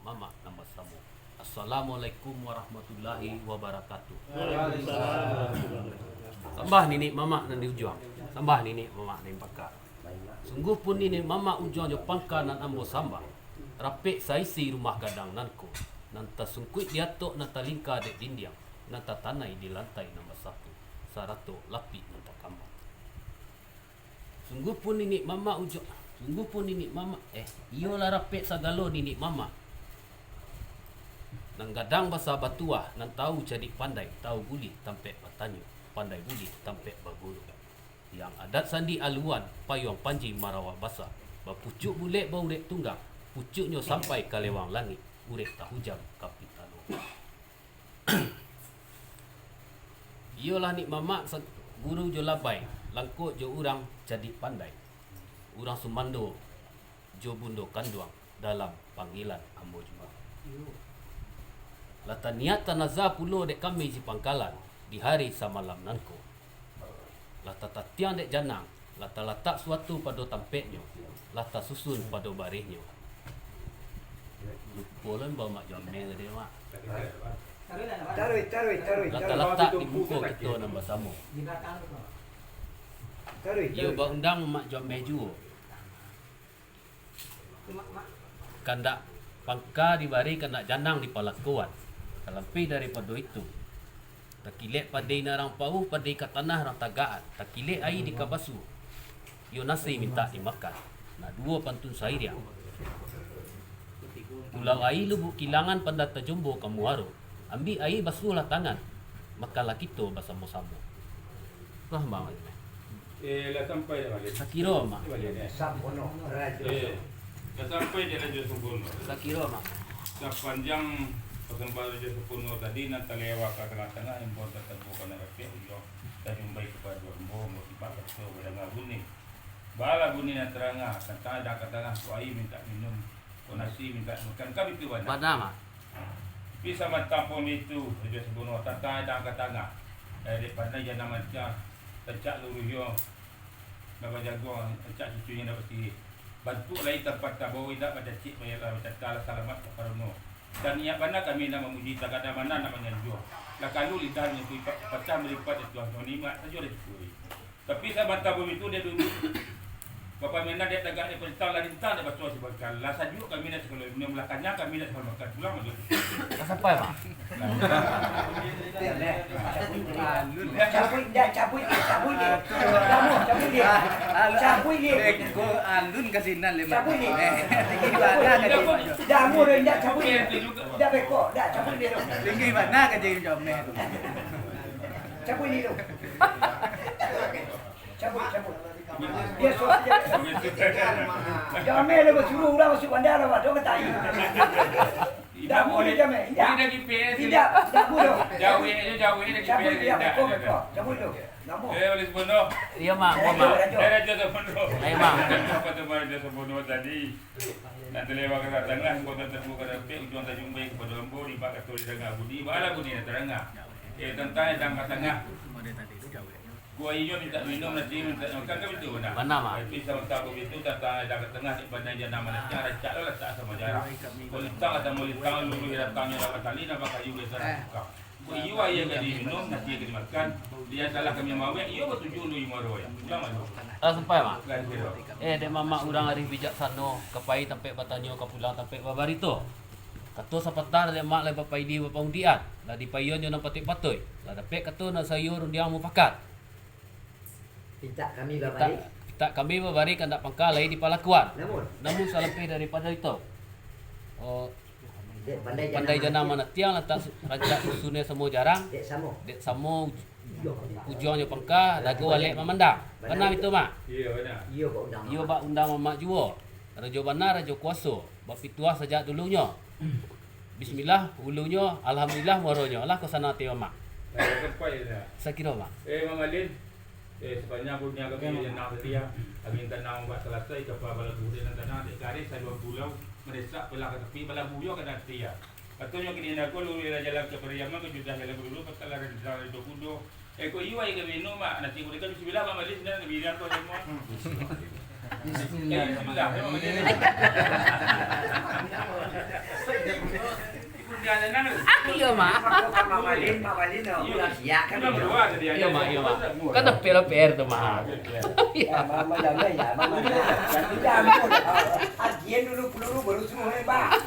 mama nama samu. Assalamualaikum warahmatullahi wabarakatuh. Sambah nini mama nan diujuang. Sambah nini mama nan pakar. Sungguh pun nini mama ujuang jo pangka nan ambo sambah. Rapek saisi rumah gadang nanko. Nanta sungkuit diatok nanta lingka dek dindiang. Nanta tanai di lantai nombor 1. Sarato lapi nanta kambang. Sungguh pun nini mama ujuang. Sungguh pun nini mama iyolah rapek sagalo nini mama. Nang gadang basa batua nan tahu jadi pandai, tahu buli tampek batanyo, pandai buli tampek bagulu. Yang adat sandi aluan payung panji marawa basa, bapucuk bule bau urek tunggang, pucuknyo sampai ke lewang langit, urek tak hujam kapitalo. Iyolah ni mama guru jo labai, langkuk jo urang jadi pandai. Urang sumando jo bundo kanduang dalam panggilan ambo juga. Lata niat tanaza pulo dek kami si pangkalan di hari samalam nanko. Lata tatiang dek janang, lata letak suatu pada tampeknyo, lata susun pada barisnyo. Lupa bawa mak jameng dia mak. Lata letak di buku kita nama sama. Ia bawa undang mak jameng juga. Kandak pangka dibari kandak janang di palakuan. Lebih daripada itu, tak kilik padai narang pau, padai kat tanah rang tagaan, tak kilik air di kabasu. Yo nasi minta dimakan. Nak dua pantun sairiang. Pulau air lubuk kilangan pada terjumbo kamu waru. Ambil air basuhlah tangan. Makalah kita bersama-sama. Faham tak? Lah sampai dah balik. Sakira mak. Sampono rajo. Dah sampai dia Raja Sempurna. Sakira mak. Sepanjang perkembangan Raja Sempurna tadi nak terlewat ke tengah-tengah impor tertentu kena rakyat ujo. Dah jumpai kepada Ombo, motivat ketua berdengar bunyi. Bala bunyi nak terangah, tentang dah ke tengah tu air minta minum, tu nasi minta makan. Kau itu mana? Mana mak? Bisa matampun itu Raja Sempurna tentang dah ke tengah. Daripada jangan macam tercak luruh nak jaga tercak cucunya dapat tiri. Bantu lagi tempat tabawi tak pada cik mayat macam kalah selamat kepada no. Dan ia mana kami nak memuji tak ada mana nak menyanjung. Lah kalau lidahnya tu pecah melipat itu nikmat saja dia syukuri. Tapi saya bantah bumi itu dia dulu. Bapa mana dia tegak dia perintah lah rintah dia basuh sebagaikan. Lah sajuk kami nak sekolah dunia belakangnya kami nak sekolah makan pulang aja. Sampai mak. Cabut dia. Ko alun kasinan lima. Cabut dia. Tinggi mana ka di. Jamu dia ndak cabut dia. Ndak beko, ndak cabut dia. Tinggi mana ka di job me. Cabut dia. Cabut. Dia suruh dia. Jamel le suruh orang masuk bandar awak dok tai. Tak boleh jamel. Ini dah GPS. Tidak boleh. Jauh ni dah Cabut GPS. dia beko. Cabut tu. Namo. Oleh Sempurna. Iya mak, mak. Raja Sempurna. Ayo mak. Apa tu Raja Sempurna tadi? Nak terlewat ke tengah, kau dah terbuka dah pek, ujung dah jumpa kepada lembu, lipat ke tuli dengar budi, bala budi nak terangah. Tentang yang kat tengah. Gua iyo minta minum nanti minta makan ke betul benar. Mana mak? Tapi sama tahu begitu tentang yang kat tengah di pandai dia nama nak cara cak lah tak sama jarak. Kulitang atau mulitang dulu datangnya dapat tali nak pakai iyo besar. Gua iyo ayah jadi minum nanti dia dimakan. Dia salah kami mawe iyo bertujuh lu imaro ya. Pulang malu. Sampai mak. Kan kira. Dek mama urang arif bijaksana kepai sampai batanyo ke pulang sampai babarito. Kato sapatar dek mak lai bapai di bapa undian. Lah dipayon yo nang patik-patoi. Lah dapet kato na sayur undiang mu pakat. Minta kami babari. Kita kami babari kandak pangkalai di palakuan. Namun salampai daripada itu. pandai janang mana tiang letak rancak susunnya semua jarang. Dek samo ujungnya pangka dagu balik memandang. Benar itu mak? Iya benar. Iyo bak undang mamak juo. Rajo benar rajo kuasa. Bak pituah sejak dulunya. Bismillah hulunya alhamdulillah moronyo. Lah ke sana ti mak. Sampai dah. Sakira mak. Mama Lin. Sepanjang punya kami yang nak setia. Kami tanam buat selesai kapal bala buri dan tanah dek garis saya 2 pulau meresak belah ke tepi bala buyo kena setia. Katanya kini nak lu jalan ke Periaman ke judah jalan dulu pasal ada di Dokudo. Ko iwa yang minum mak nanti boleh kan bismillah Mama Lin dan bilang tu semua. Bismillah. Bismillah. dia ada nang. Iya, Mak. Mama Lin no. Ya kan. Kan berdua tadi. Iya, Mak, iya, Mak. Kan PR tuh, Mak. Ya mama jangan ya mama. Jangan dulu. Ajian dulu peluru baru suruh hebat.